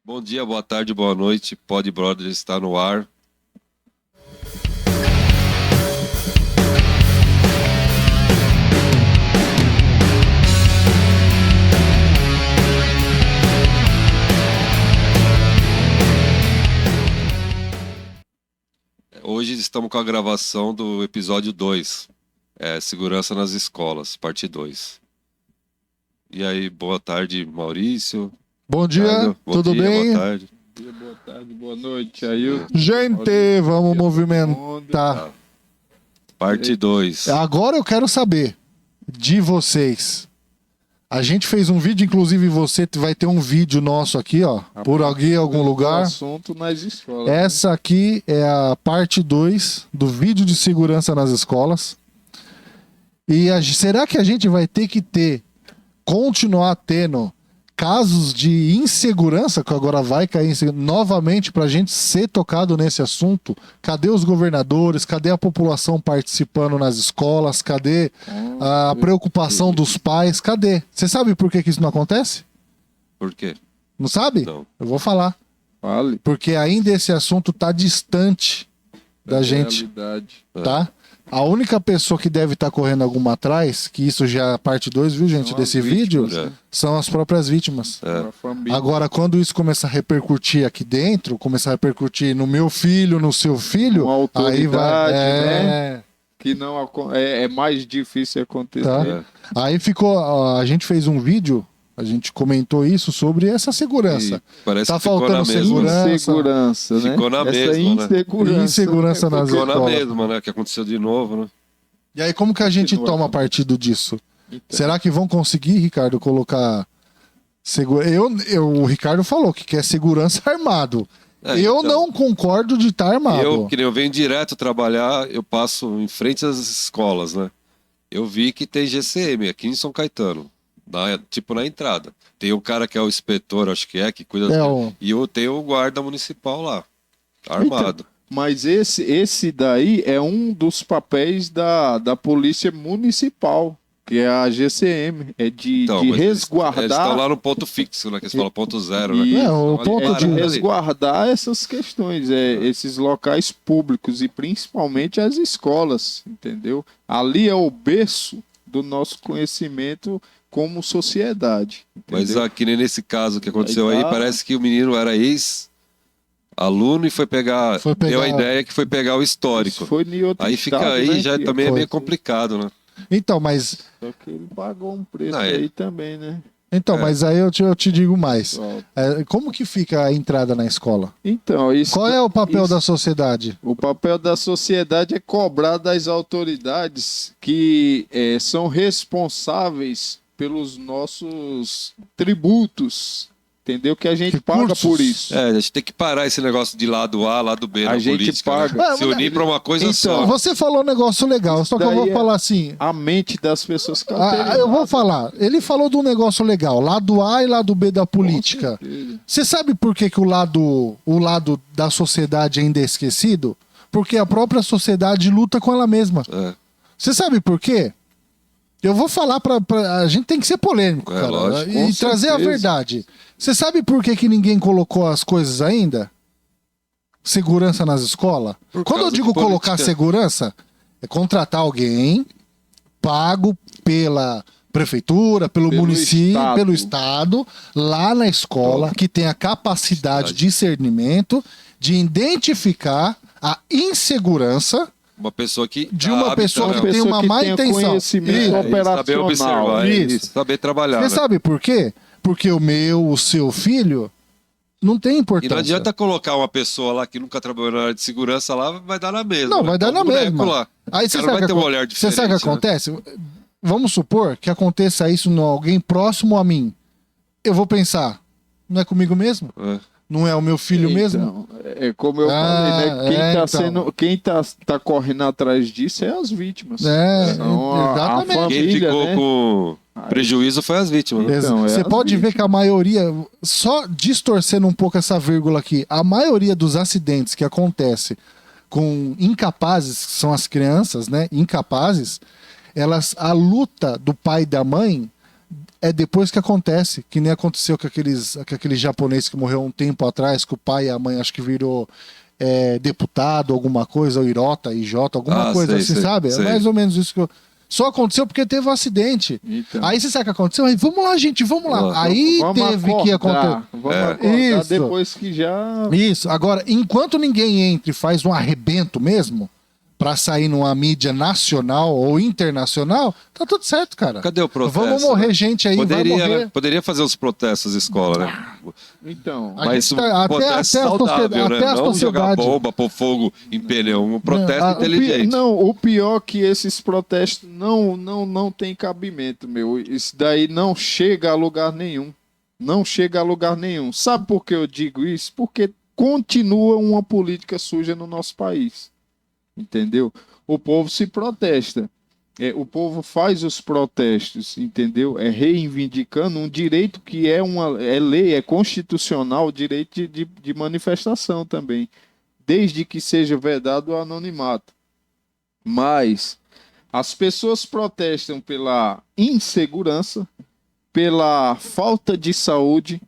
Bom dia, boa tarde, boa noite. Pod Brothers está no ar. Hoje estamos com a gravação do episódio 2, Segurança nas Escolas, parte 2. E aí, boa tarde, Maurício. Bom dia, tudo bem? Boa tarde. Boa tarde, boa noite, Ailton. Gente, vamos movimentar. Parte 2. Agora eu quero saber de vocês. A gente fez um vídeo, inclusive você vai ter um vídeo nosso aqui, ó, por alguém, algum lugar. Assunto nas escolas. Essa aqui é a parte 2 do vídeo de segurança nas escolas. E será que a gente vai ter que continuar tendo casos de insegurança, que agora vai cair novamente para a gente ser tocado nesse assunto? Cadê os governadores? Cadê a população participando nas escolas? Cadê a preocupação dos pais? Cadê? Você sabe por que isso não acontece? Por quê? Não sabe? Não. Eu vou falar. Fale. Porque ainda esse assunto está distante da gente, realidade. tá? A única pessoa que deve estar correndo alguma atrás, que isso já é a parte 2, viu, gente, São desse as vítimas, vídeo, né? são as próprias vítimas. A família. Agora, quando isso começar a repercutir aqui dentro, começar a repercutir no meu filho, no seu filho, Uma autoridade, aí vai... né? Que não é mais difícil acontecer. Tá. Aí ficou... A gente fez um vídeo, a gente comentou isso sobre essa segurança. E parece Tá que ficou faltando na mesma. segurança. Insegurança, né? Ficou na Essa mesma, né? Insegurança nas Ficou na escolas. mesma, né? Que aconteceu de novo, né? E aí, como que a gente Continua. toma partido disso? Então, Será que vão conseguir, Ricardo, colocar... O Ricardo falou que quer segurança armado. Eu Então, não concordo de estar armado. que nem eu venho direto trabalhar, eu passo em frente às escolas, né? Eu vi que tem GCM aqui em São Caetano, tipo na entrada. Tem o cara que é o inspetor, acho que cuida e tem o guarda municipal lá, armado. Mas esse daí é um dos papéis da Polícia Municipal, que é a GCM, é de Mas resguardar... Eles estão lá no ponto fixo, né? Que eles falam ponto zero, né? E- o Então, ponto ali de parado ali. resguardar essas questões, esses locais públicos e principalmente as escolas, entendeu? Ali é o berço do nosso conhecimento como sociedade. Mas Entendeu? aqui nem nesse caso que aconteceu aí, Aí tá. parece que o menino era ex-aluno e foi pegar... Deu a ideia que foi pegar o histórico. Isso foi em outro Aí fica estado, aí, né, já que também é meio aconteceu. complicado, né? Então, mas Ele pagou um preço Não, aí também, né? mas aí eu te digo mais. Pessoal. Como que fica a entrada na escola? Então, isso, Qual é o papel isso- da sociedade? O papel da sociedade é cobrar das autoridades que são responsáveis pelos nossos tributos, entendeu? Que a gente paga Recursos. por isso. A gente tem que parar esse negócio de lado A, lado B A na gente política, paga. né? Se unir pra uma coisa Então, só. Você falou um negócio legal, só que eu daí vou é- falar assim. A mente das pessoas cauterizadas. Eu vou falar. Ele falou de um negócio legal, lado A e lado B da política. Você sabe por que o lado da sociedade ainda é esquecido? Porque a própria sociedade luta com ela mesma. É. Você sabe por quê? Eu vou falar a gente tem que ser polêmico, cara, lógico, e com trazer a certeza. verdade. Você sabe por que ninguém colocou as coisas ainda? Segurança nas escolas? Por Quando eu causa digo de colocar política. segurança, é contratar alguém pago pela prefeitura, pelo município, Estado. pelo estado, lá na escola, que tem a capacidade de discernimento de identificar a insagurança Uma pessoa que de uma tá pessoa apta, que né? tem uma má tenha intenção. conhecimento Isso. operacional. Saber observar, Isso. saber trabalhar, Você né? sabe por quê? Porque o seu filho não tem E importância. não adianta colocar uma pessoa lá que nunca trabalhou na área de segurança lá, vai dar na mesma. Não, vai dar na Um boneco mesma. Lá. Aí O você cara sabe vai ter um que olhar você diferente. sabe o que né? acontece? Vamos supor que aconteça isso em alguém próximo a mim. Eu vou pensar, não é comigo mesmo? É. Não é o meu filho mesmo? Então, é como eu falei, né? Quem tá correndo atrás disso é as vítimas. São a exatamente. Quem família, ficou né? com prejuízo foi as vítimas. Né? Então, Você as pode ver vítimas. que a maioria, só distorcendo um pouco essa vírgula aqui, a maioria dos acidentes que acontece com incapazes, que são as crianças, né? Incapazes, a luta do pai e da mãe é depois que acontece, que nem aconteceu com aquele japonês que morreu um tempo atrás, que o pai e a mãe acho que virou deputado, alguma coisa, ou Irota, IJ, alguma coisa sei, assim, sei, sabe? sei. É mais ou menos isso que eu... Só aconteceu porque teve um acidente. Então. Aí você sabe o que aconteceu? Aí, vamos lá, gente, vamos lá. Vamos. Aí Vamos teve que acontecer. Vamos É. acordar Isso. depois que já... Isso. Agora, enquanto ninguém entra e faz um arrebento mesmo, pra sair numa mídia nacional ou internacional, tá tudo certo, cara. Cadê o protesto? Vamos morrer gente aí, vai morrer. Poderia fazer os protestos na escola, né? Então, A Mas gente um tá- protesto até a saudável, sociedade- né? até a Não jogar sociedade. bomba, pôr fogo em pneu. Um protesto inteligente. Não, o pior é que esses protestos não tem cabimento, meu. Isso daí não chega a lugar nenhum. Não chega a lugar nenhum. Sabe por que eu digo isso? Porque continua uma política suja no nosso país. Entendeu? O povo se protesta. O povo faz os protestos, entendeu? Reivindicando um direito que é lei, é constitucional, o direito de manifestação também, desde que seja vedado o anonimato. Mas as pessoas protestam pela insegurança, pela falta de saúde,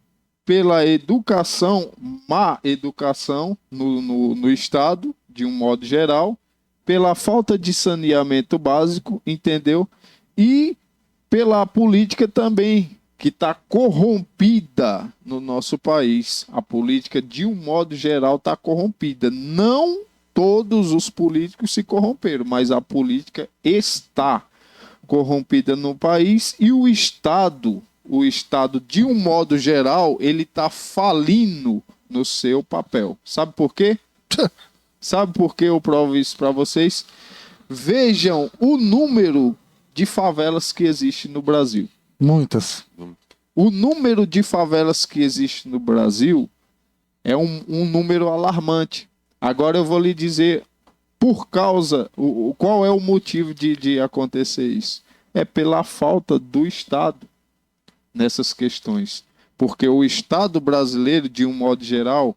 pela educação, má educação no Estado, de um modo geral, pela falta de saneamento básico, entendeu? E pela política também, que está corrompida no nosso país. A política, de um modo geral, está corrompida. Não todos os políticos se corromperam, mas a política está corrompida no país e o Estado, de um modo geral, ele está falindo no seu papel. Sabe por quê? Sabe por que eu provo isso para vocês? Vejam o número de favelas que existe no Brasil. Muitas. O número de favelas que existe no Brasil é um número alarmante. Agora eu vou lhe dizer qual é o motivo de acontecer isso. É pela falta do Estado nessas questões. Porque o Estado brasileiro, de um modo geral,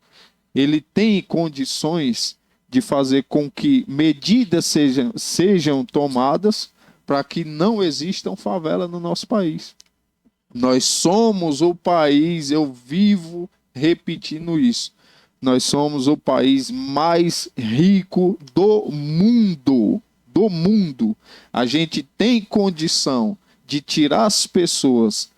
ele tem condições de fazer com que medidas sejam tomadas para que não existam favela no nosso país. Nós somos o país, eu vivo repetindo isso, nós somos o país mais rico do mundo. Do mundo. A gente tem condição de tirar as pessoas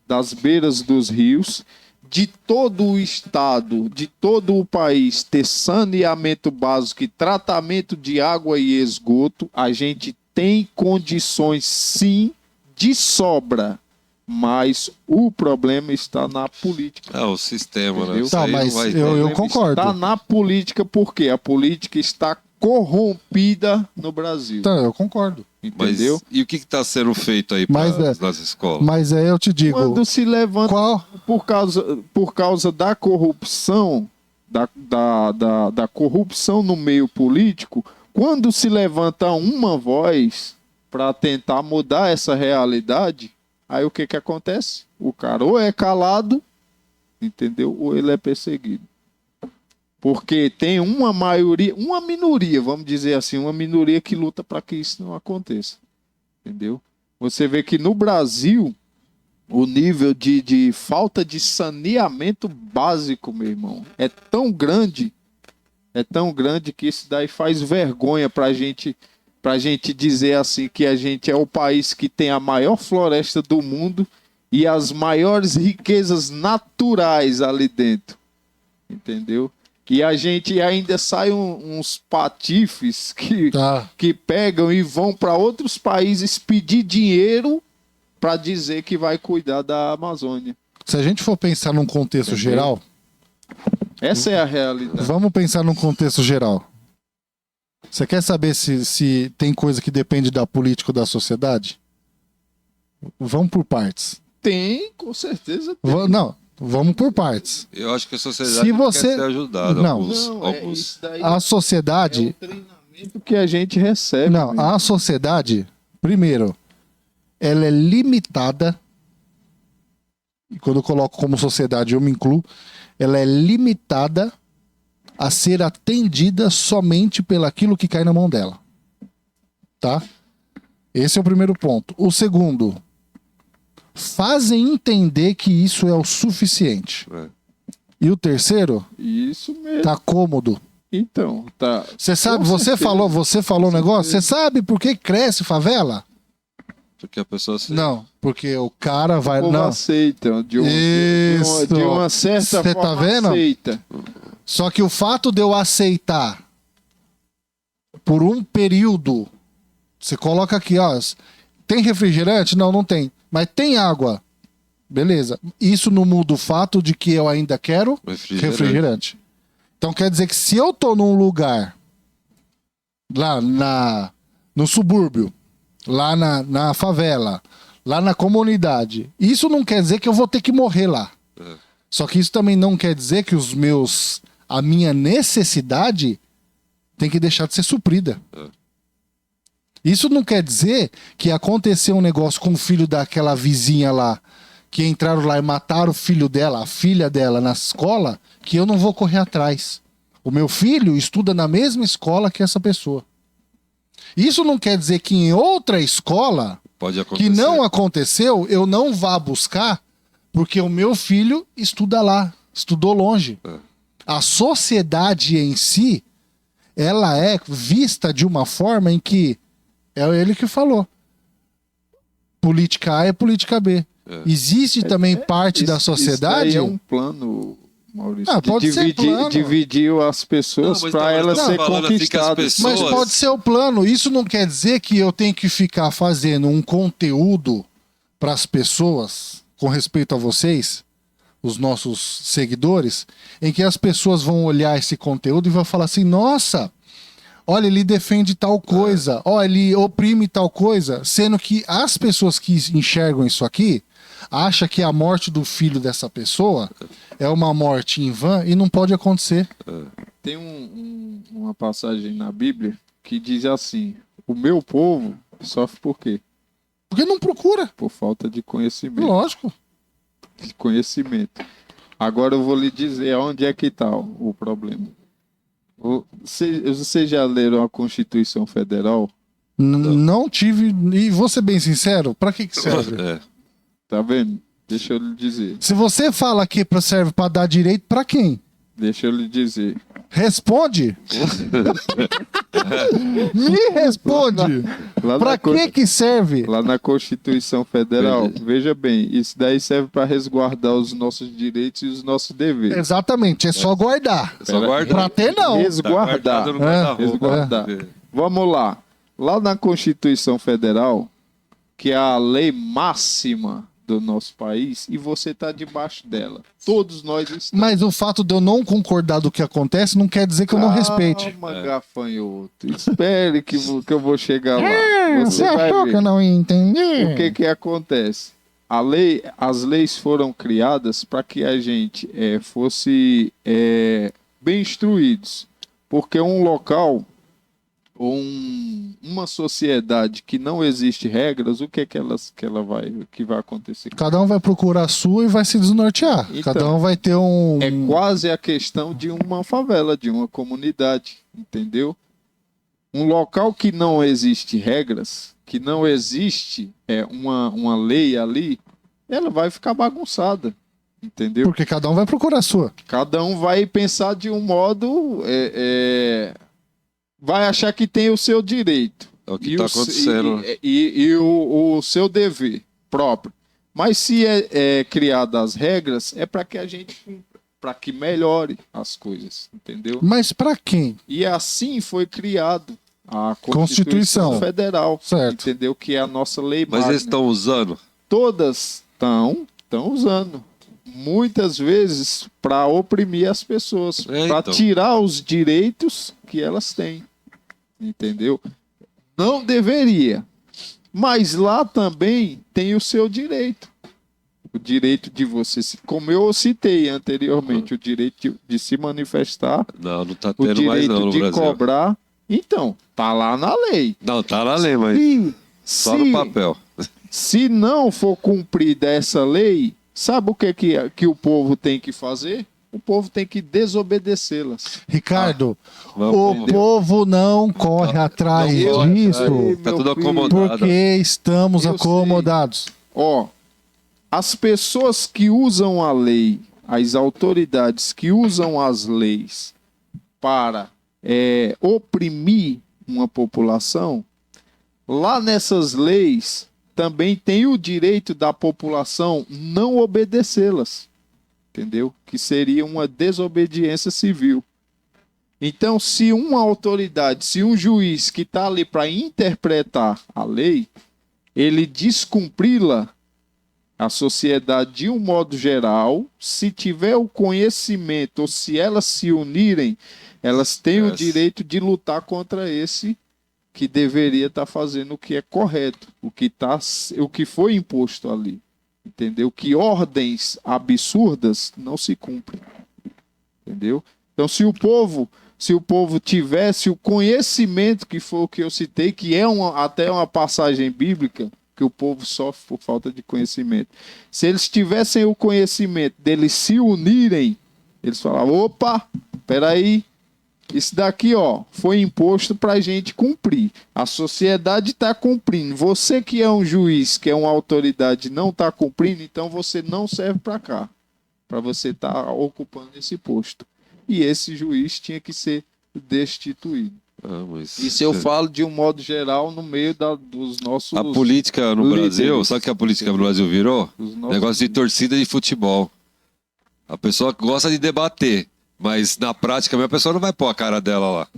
das beiras dos rios, de todo o estado, de todo o país ter saneamento básico e tratamento de água e esgoto. A gente tem condições, sim, de sobra. Mas o problema está na política. É o sistema, né? Entendeu? Isso aí mas não vai eu ter. concordo. Está na política porque a política está corrompida no Brasil. Tá, eu concordo. Entendeu? Mas, e o que está sendo feito aí Mas, nas escolas? Mas aí eu te digo, Quando se levanta qual... por causa da corrupção, da corrupção no meio político, quando se levanta uma voz para tentar mudar essa realidade, aí o que acontece? O cara ou é calado, entendeu? Ou ele é perseguido. Porque tem uma maioria, uma minoria, vamos dizer assim, uma minoria que luta para que isso não aconteça. Entendeu? Você vê que no Brasil, o nível de falta de saneamento básico, meu irmão, é tão grande que isso daí faz vergonha pra gente dizer assim que a gente é o país que tem a maior floresta do mundo e as maiores riquezas naturais ali dentro. Entendeu? E a gente ainda sai uns patifes que pegam e vão para outros países pedir dinheiro para dizer que vai cuidar da Amazônia. Se a gente for pensar num contexto geral, Essa é a realidade. vamos pensar num contexto geral. Você quer saber se tem coisa que depende da política ou da sociedade? Vamos por partes. Tem, com certeza tem. Não, vamos por partes. Eu acho que a sociedade Se você- quer ser ajudada. Não. Isso daí A sociedade... é o treinamento que a gente recebe. Não, a sociedade, primeiro, ela é limitada, e quando eu coloco como sociedade eu me incluo, ela é limitada a ser atendida somente pelaquilo que cai na mão dela. Tá? Esse é o primeiro ponto. O segundo, fazem entender que isso é o suficiente. É. E o terceiro, Isso mesmo. tá cômodo. Então, tá. Você sabe, Com você certeza. falou um negócio, certeza. você sabe por que cresce favela? Porque a pessoa se... Não, porque o cara vai... O povo Não, aceita. De Isso. uma certa Cê forma tá vendo? aceita. só que o fato de eu aceitar por um período, você coloca aqui, ó, tem refrigerante? Não, não tem. Mas tem água. Beleza. Isso não muda o fato de que eu ainda quero refrigerante. Então quer dizer que se eu tô num lugar lá no subúrbio, lá na favela, lá na comunidade, isso não quer dizer que eu vou ter que morrer lá. É. Só que isso também não quer dizer que a minha necessidade tem que deixar de ser suprida. É. Isso não quer dizer que aconteceu um negócio com o filho daquela vizinha lá, que entraram lá e mataram o filho dela, a filha dela na escola, que eu não vou correr atrás. O meu filho estuda na mesma escola que essa pessoa. Isso não quer dizer que em outra escola Pode acontecer. que não aconteceu, eu não vá buscar, porque o meu filho estuda lá, estudou longe. É. A sociedade em si, ela é vista de uma forma em que, é ele que falou, política A é política B. É. Existe também parte da sociedade... Isso daí é um plano, Maurício, de pode ser plano. dividir as pessoas Não, mas para não, elas mas serem tô falando assim que as conquistadas. pessoas- Mas pode ser o plano. Isso não quer dizer que eu tenho que ficar fazendo um conteúdo para as pessoas, com respeito a vocês, os nossos seguidores, em que as pessoas vão olhar esse conteúdo e vão falar assim: nossa, olha, ele defende tal coisa, olha, ele oprime tal coisa, sendo que as pessoas que enxergam isso aqui acham que a morte do filho dessa pessoa é uma morte em vão e não pode acontecer. Tem uma passagem na Bíblia que diz assim: o meu povo sofre por quê? Porque não procura, Por falta de conhecimento. lógico. De conhecimento. Agora eu vou lhe dizer onde é que está o problema. Vocês já leram a Constituição Federal? Não tive, e vou ser bem sincero, pra que serve? É. Tá vendo? Deixa eu lhe dizer. Se você fala que serve pra dar direito, pra quem? Deixa eu lhe dizer. Responde. Me responde. Lá Pra na Con- que serve? Lá na Constituição Federal, veja bem, isso daí serve para resguardar os nossos direitos e os nossos deveres. Exatamente, é só guardar. Só guardar. Pra ter não. Resguardar. Tá guardado no guarda-roupa. Resguardar. É. Vamos lá. Lá na Constituição Federal, que é a lei máxima do nosso país, e você está debaixo dela. Todos nós estamos. Mas o fato de eu não concordar do que acontece não quer dizer que eu não respeite. Calma, gafanhoto. Espere que eu vou chegar lá. Você vai achou ver. que eu não ia entender? O que acontece? As leis foram criadas para que a gente fosse bem instruídos. Porque um local ou uma sociedade que não existe regras, o que vai acontecer? Cada um vai procurar a sua e vai se desnortear. Então, Cada um vai ter um... É quase a questão de uma favela, de uma comunidade, entendeu? Um local que não existe regras, que não existe uma lei ali, ela vai ficar bagunçada, entendeu? Porque cada um vai procurar a sua. Cada um vai pensar de um modo, vai achar que tem o seu direito. É o que está acontecendo. E o seu dever próprio. Mas se é criada as regras, é para que a gente cumpra, para que melhore as coisas, entendeu? Mas pra quem? E assim foi criado a Constituição. Constituição Federal, Certo. entendeu? Que é a nossa lei Mas magna. eles estão usando. Todas estão usando. Muitas vezes para oprimir as pessoas, para Então. tirar os direitos que elas têm, entendeu? Não deveria, mas lá também tem o seu direito. O direito de você, como eu citei anteriormente, o direito de se manifestar, Não está o tendo mais direito não no de Brasil. cobrar. Então, tá lá na lei. Não, tá na lei, mas só no papel. Se não for cumprida essa lei, sabe o que o povo tem que fazer? O povo tem que desobedecê-las. Ricardo, Vamos o aprender. povo não corre atrás não corre disso atrás. Tá Meu tudo filho, acomodado. porque estamos Eu acomodados. Ó, as pessoas que usam a lei, as autoridades que usam as leis para oprimir uma população, lá nessas leis também tem o direito da população não obedecê-las, entendeu? Que seria uma desobediência civil. Então, se uma autoridade, se um juiz que está ali para interpretar a lei, ele descumpri-la, a sociedade, de um modo geral, se tiver o conhecimento, ou se elas se unirem, elas têm o direito de lutar contra esse que deveria estar fazendo o que é correto, o que foi imposto ali. Entendeu? Que ordens absurdas não se cumprem. Entendeu? Então, se o povo tivesse o conhecimento, que foi o que eu citei, que é até uma passagem bíblica, que o povo sofre por falta de conhecimento. Se eles tivessem o conhecimento deles se unirem, eles falavam, opa, peraí, isso daqui, ó, foi imposto para a gente cumprir. A sociedade está cumprindo. Você que é um juiz, que é uma autoridade, não está cumprindo, então você não serve para cá, para você estar ocupando esse posto. E esse juiz tinha que ser destituído. Isso eu falo de um modo geral no meio dos nossos... A política no líderes. Brasil, sabe o que a política no Brasil virou? Negócio de torcida de futebol. A pessoa gosta de debater, mas na prática a pessoa não vai pôr a cara dela lá.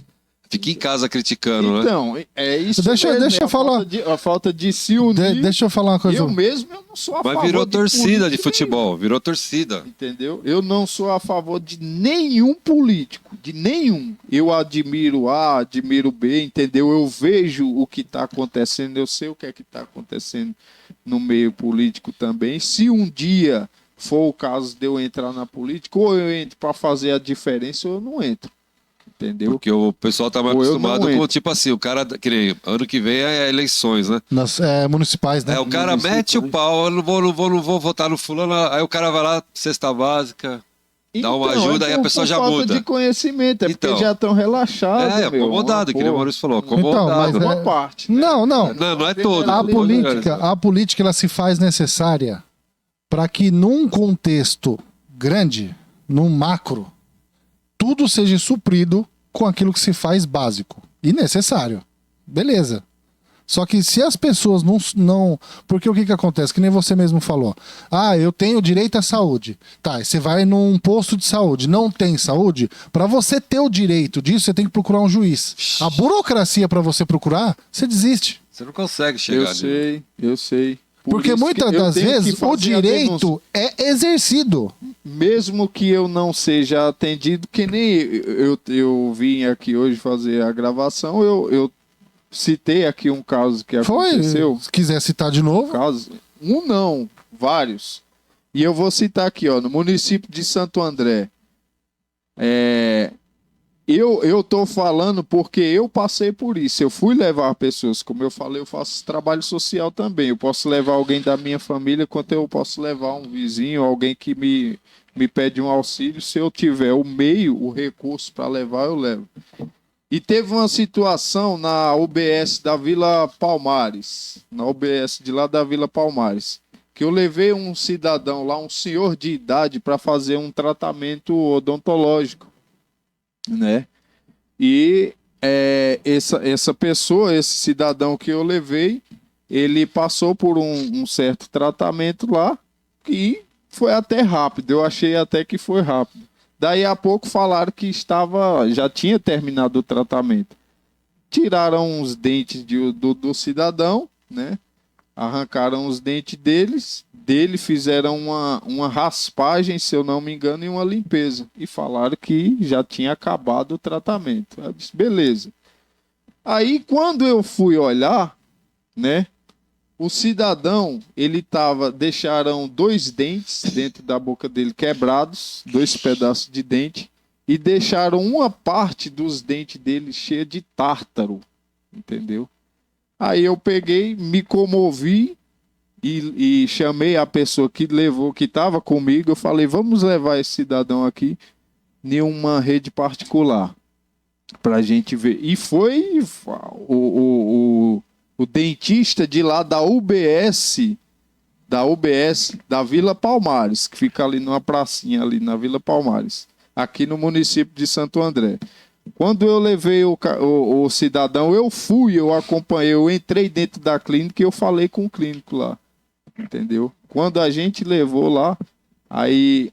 Fica em casa criticando, né? Então, é isso Deixa eu falar. A falta de se unir. Deixa eu falar uma coisa. Eu não sou a favor. Mas virou torcida de política futebol, virou torcida. Entendeu? Eu não sou a favor de nenhum político, de nenhum. Eu admiro A, admiro B, entendeu? Eu vejo o que está acontecendo, eu sei o que é que está acontecendo no meio político também. Se um dia for o caso de eu entrar na política, ou eu entro para fazer a diferença, ou eu não entro. Entendeu? Porque o pessoal tá mais acostumado com, tipo assim, o cara, que nem, ano que vem é eleições, né? Nas municipais, né? O cara mete o pau, eu não vou votar no fulano, aí o cara vai lá, cesta básica, dá uma ajuda, aí a pessoa já muda. É falta de conhecimento, porque já estão relaxados. Acomodado, que nem o Maurício falou, acomodado. Então, uma parte. Não. Não é todo. A política ela se faz necessária para que num contexto grande, num macro, tudo seja suprido com aquilo que se faz básico e necessário. Beleza. Só que se as pessoas não... Porque o que acontece? Que nem você mesmo falou. Ah, eu tenho direito à saúde. Tá, e você vai num posto de saúde, não tem saúde, para você ter o direito disso, você tem que procurar um juiz. A burocracia para você procurar, você desiste. Você não consegue chegar. Eu sei. Porque muitas das vezes o direito é exercido. Mesmo que eu não seja atendido, que nem eu vim aqui hoje fazer a gravação, eu citei aqui um caso que aconteceu. Se quiser citar de novo. Vários. E eu vou citar aqui, ó, no município de Santo André. Eu tô falando porque eu passei por isso. Eu fui levar pessoas, como eu falei, eu faço trabalho social também. Eu posso levar alguém da minha família, quanto eu posso levar um vizinho, alguém que me pede um auxílio. Se eu tiver o meio, o recurso para levar, eu levo. E teve uma situação na UBS da Vila Palmares, na UBS de lá da Vila Palmares, que eu levei um cidadão lá, um senhor de idade, para fazer um tratamento odontológico, né? E essa pessoa, esse cidadão que eu levei, ele passou por um certo tratamento lá e foi até rápido. Eu achei até que foi rápido. Daí a pouco falaram que já tinha terminado o tratamento. Tiraram os dentes do cidadão, né? Arrancaram os dentes dele, fizeram uma raspagem, se eu não me engano, e uma limpeza. E falaram que já tinha acabado o tratamento. Eu disse, beleza. Aí, quando eu fui olhar, né? O cidadão, deixaram 2 dentes dentro da boca dele quebrados, 2 pedaços de dente, e deixaram uma parte dos dentes dele cheia de tártaro, entendeu? Aí eu peguei, me comovi e chamei a pessoa que estava comigo. Eu falei, vamos levar esse cidadão aqui em uma rede particular para a gente ver. E foi o dentista de lá da UBS da UBS da Vila Palmares, que fica ali numa pracinha ali na Vila Palmares, aqui no município de Santo André. Quando eu levei o cidadão, eu acompanhei, eu entrei dentro da clínica e eu falei com o clínico lá, entendeu? Quando a gente levou lá, aí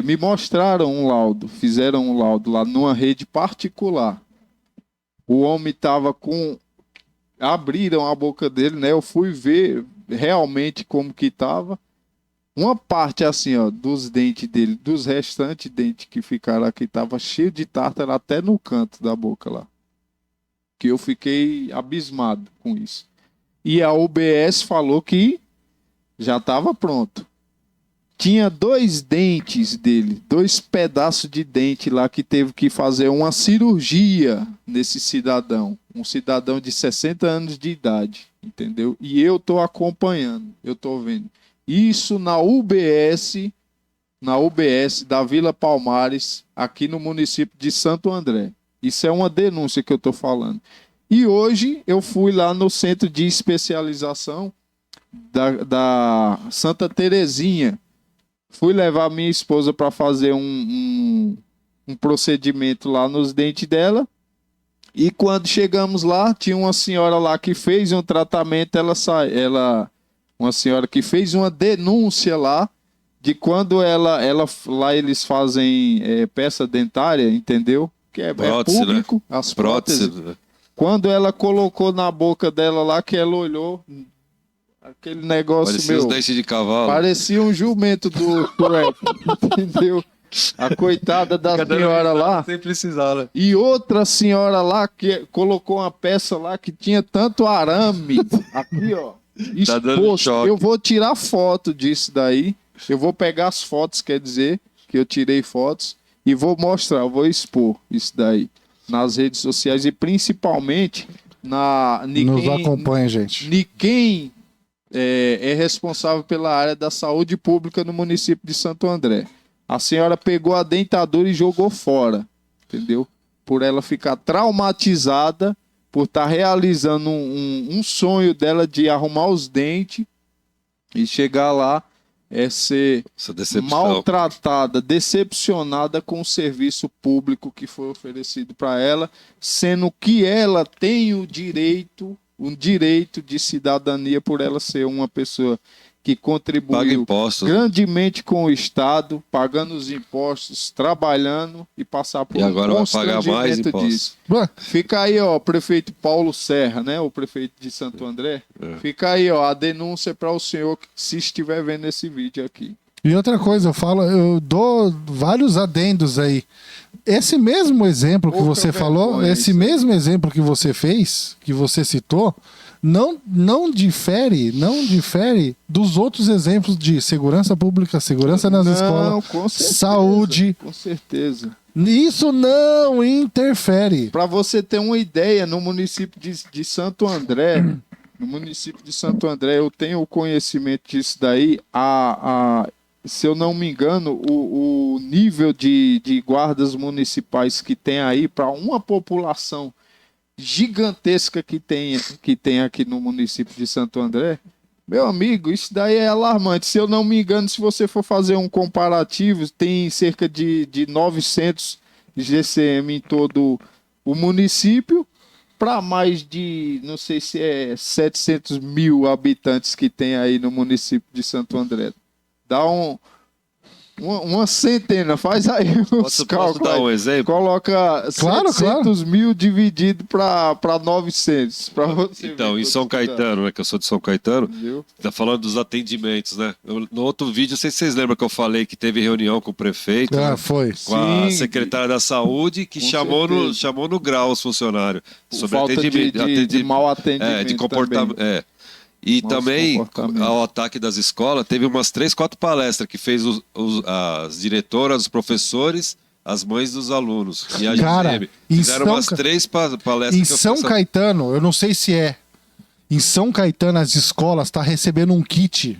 me mostraram um laudo, fizeram um laudo lá numa rede particular. O homem estava com... Abriram a boca dele, né? Eu fui ver realmente como que estava. Uma parte assim, ó, dos dentes dele, dos restantes dentes que ficaram aqui, tava cheio de tártaro até no canto da boca lá. Que eu fiquei abismado com isso. E a UBS falou que já estava pronto. Tinha 2 dentes dele, 2 pedaços de dente lá que teve que fazer uma cirurgia nesse cidadão. Um cidadão de 60 anos de idade, entendeu? E eu tô acompanhando, eu tô vendo. Isso na UBS da Vila Palmares, aqui no município de Santo André. Isso é uma denúncia que eu estou falando. E hoje eu fui lá no centro de especialização da Santa Terezinha. Fui levar minha esposa para fazer um procedimento lá nos dentes dela. E quando chegamos lá, tinha uma senhora lá que fez um tratamento, uma senhora que fez uma denúncia lá de quando lá eles fazem peça dentária, entendeu? Que é Prótese, público, né? as próteses. Né? Quando ela colocou na boca dela lá, que ela olhou, aquele negócio parecia os dentes de cavalo. parecia um jumento do Shrek, entendeu? A coitada da senhora lá. Sem precisar, né? E outra senhora lá que colocou uma peça lá que tinha tanto arame. Aqui, ó. Tá dando Exposto. choque. Eu vou tirar foto disso daí. Eu vou pegar as fotos, quer dizer, que eu tirei fotos, e vou mostrar, eu vou expor isso daí nas redes sociais e principalmente Nos acompanha, gente. de quem é responsável pela área da saúde pública no município de Santo André. A senhora pegou a dentadura e jogou fora, entendeu? Por ela ficar traumatizada, por estar realizando um sonho dela de arrumar os dentes e chegar lá ser maltratada, decepcionada com o serviço público que foi oferecido para ela, sendo que ela tem um direito de cidadania por ela ser uma pessoa que contribuiu grandemente com o Estado, pagando os impostos, trabalhando e passar por agora vai pagar mais impostos. Disso. Fica aí, ó, o prefeito Paulo Serra, né, o prefeito de Santo André. Fica aí, ó, a denúncia para o senhor se estiver vendo esse vídeo aqui. E outra coisa, eu dou vários adendos aí. Esse mesmo exemplo que você falou, esse mesmo exemplo que você fez, que você citou, não difere dos outros exemplos de segurança pública, segurança nas escolas, com certeza, saúde. Com certeza. Isso não interfere. Para você ter uma ideia, no município de Santo André, eu tenho conhecimento disso daí. Se eu não me engano, o nível de guardas municipais que tem aí para uma população gigantesca que tem aqui no município de Santo André, meu amigo, isso daí é alarmante. Se eu não me engano, se você for fazer um comparativo, tem cerca de 900 GCM em todo o município, para mais de, não sei se é 700 mil habitantes que tem aí no município de Santo André. Dá uma centena, faz aí os cálculos. Posso dar um exemplo? Coloca 700 mil dividido para 900. Então, em São Caetano, né, que eu sou de São Caetano, tá falando dos atendimentos, né? No outro vídeo, não sei se vocês lembram que eu falei que teve reunião com o prefeito, né? Foi. Com a secretária da saúde, que chamou no grau os funcionários. Sobre falta de mau atendimento. De comportamento. E também, ao ataque das escolas, teve umas 3, 4 palestras que fez as diretoras, os professores, as mães dos alunos. E a Cara, fizeram umas 3 palestras. Em São Caetano, eu não sei se é. Em São Caetano, as escolas estão recebendo um kit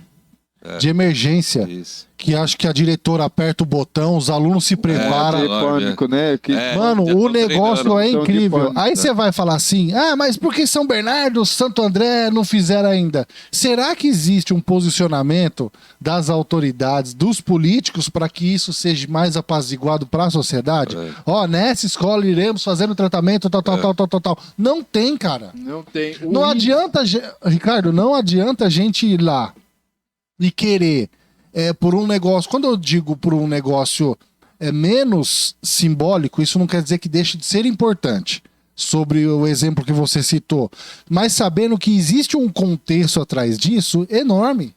de emergência. Isso. Que acho que a diretora aperta o botão, os alunos se preparam. De pânico, né? Mano, já o tô negócio treinando, é então, de incrível. pânico. Aí você vai falar assim, mas por que São Bernardo, Santo André não fizeram ainda? Será que existe um posicionamento das autoridades, dos políticos, para que isso seja mais apaziguado para a sociedade? Nessa escola iremos fazer o tratamento, tal. Não tem, cara. Não tem. Não adianta, Ricardo, não adianta a gente ir lá e querer por um negócio. Quando eu digo por um negócio menos simbólico, isso não quer dizer que deixe de ser importante, sobre o exemplo que você citou, mas sabendo que existe um contexto atrás disso enorme.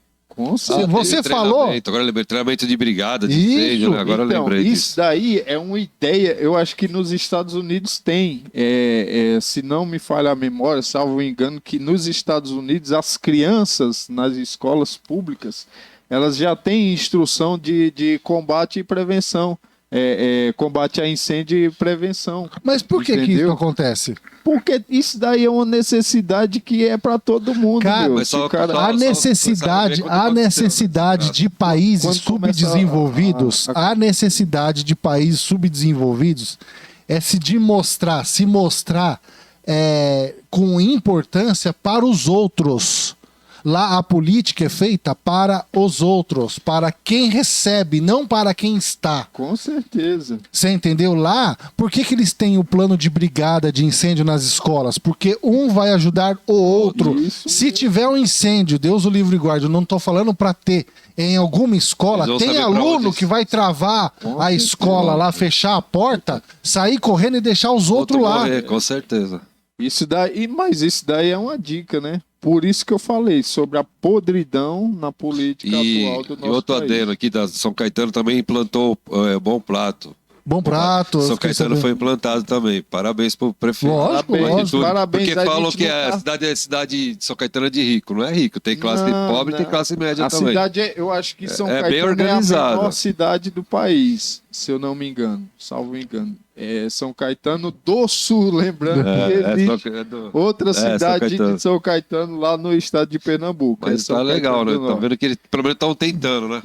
Você falou. Agora eu lembrei, treinamento de brigada, de Isso, incêndio, né? Agora eu lembrei isso disso. daí é uma ideia, eu acho que nos Estados Unidos tem, se não me falha a memória, salvo engano, que nos Estados Unidos as crianças nas escolas públicas, elas já têm instrução de combate e prevenção, combate a incêndio e prevenção. Mas por que isso acontece? Porque isso daí é uma necessidade que é para todo mundo. Cara, meu. A necessidade de países subdesenvolvidos, a necessidade de países subdesenvolvidos é se mostrar com importância para os outros. Lá a política é feita para os outros, para quem recebe, não para quem está. Com certeza. Você entendeu? Lá, por que eles têm o plano de brigada de incêndio nas escolas? Porque um vai ajudar o outro. Isso. Se tiver um incêndio, Deus o livre e guarde, eu não estou falando para ter em alguma escola, tem aluno que vai travar a escola lá, fechar a porta, sair correndo e deixar os outros lá. Morrer, com certeza. Mas isso daí é uma dica, né? Por isso que eu falei sobre a podridão na política atual do nosso E outro país. adendo aqui, da São Caetano também implantou Bom Prato. Bom Prato. São Caetano foi implantado também. Parabéns pro prefeito. Lógico. Parabéns. Porque falam que a cidade de São Caetano é de rico. Não é rico. Tem classe pobre e tem classe média também. A cidade, eu acho que São bem Caetano organizada. é a menor cidade do país, se eu não me engano, salvo engano. São Caetano do Sul, lembrando que existe outra cidade de São Caetano lá no estado de Pernambuco. Mas tá legal, né? Tá vendo que eles pelo menos estão tentando, né?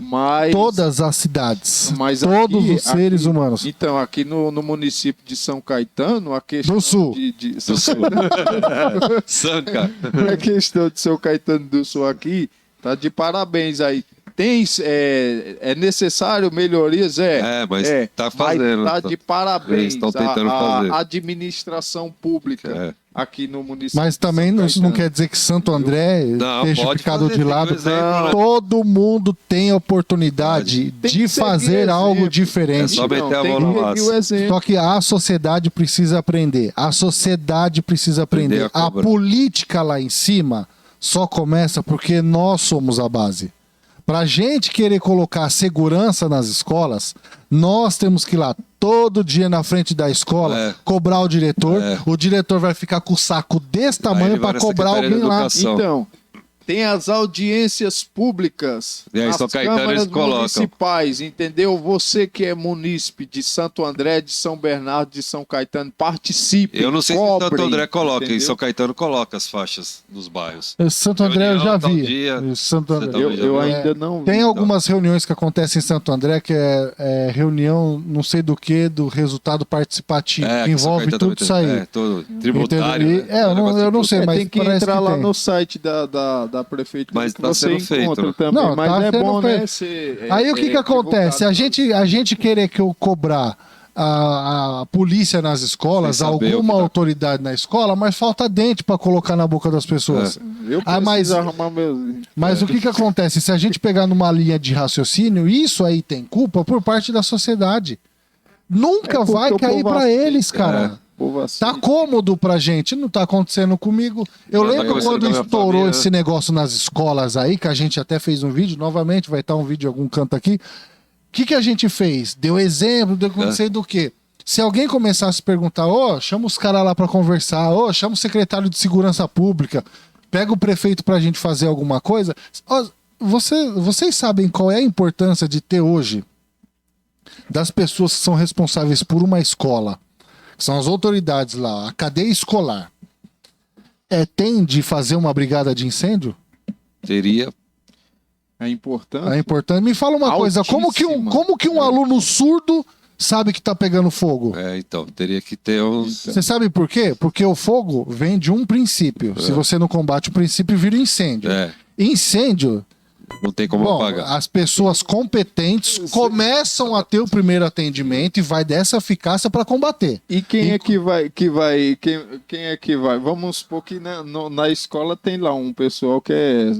Todas as cidades, mas todos os seres humanos. Então, aqui no município de São Caetano, a questão do Sul. do Sul. Sanca. A questão de São Caetano do Sul aqui tá de parabéns aí. É necessário melhorias? Mas tá fazendo. Mas tá de parabéns. Eles estão tentando fazer. A administração pública aqui no município. Mas também isso não quer dizer que Santo André esteja ficado de lado. Todo mundo tem oportunidade de fazer algo diferente. É só meter a mão na massa. Só que a sociedade precisa aprender. A sociedade precisa aprender. A política lá em cima só começa porque nós somos a base. Pra gente querer colocar segurança nas escolas, nós temos que ir lá todo dia na frente da escola, cobrar o diretor. O diretor vai ficar com o saco desse tamanho para cobrar alguém lá. Então, tem as audiências públicas e aí, nas São Caetano, câmaras eles municipais, entendeu? Você que é munícipe de Santo André, de São Bernardo, de São Caetano, participe. Eu não sei se Santo André coloca, entendeu? em São Caetano coloca as faixas nos bairros. Santo André eu já vi. Santo André. Eu ainda não vi. Tem algumas reuniões que acontecem em Santo André, que é reunião, não sei do que, do resultado participativo, que envolve tudo isso aí. Todo tributário. Eu não sei, mas tem que entrar lá no site da prefeitura, mas que tá você sendo encontra feito, também. Não, mas tá é bom, feito. né? Ser, aí o que acontece? A gente querer que eu cobrar a polícia nas escolas, alguma autoridade na escola, mas falta dente para colocar na boca das pessoas. Eu preciso arrumar meus... Mas o que acontece? Se a gente pegar numa linha de raciocínio, isso aí tem culpa por parte da sociedade. Nunca vai cair para eles, cara. Tá cômodo pra gente, não tá acontecendo comigo. Eu lembro quando estourou esse negócio nas escolas aí, que a gente até fez um vídeo, novamente vai estar um vídeo em algum canto aqui. O que a gente fez? Deu exemplo, deu não sei do que. Se alguém começar a se perguntar, chama os caras lá pra conversar, chama o secretário de segurança pública, pega o prefeito pra gente fazer alguma coisa. Vocês sabem qual é a importância de ter hoje das pessoas que são responsáveis por uma escola? São as autoridades lá, a cadeia escolar. Tem de fazer uma brigada de incêndio? Teria. A importância. É importante. Me fala uma coisa, como que Altíssima. um aluno surdo sabe que tá pegando fogo? Então, teria que ter uns. Você sabe por quê? Porque o fogo vem de um princípio. Se você não combate o princípio, vira incêndio. Incêndio, Não tem como bom, apagar. as pessoas competentes começam a ter o primeiro atendimento e vai dessa eficácia para combater. E quem é que vai, quem é que vai? Vamos supor que na escola tem lá um pessoal que é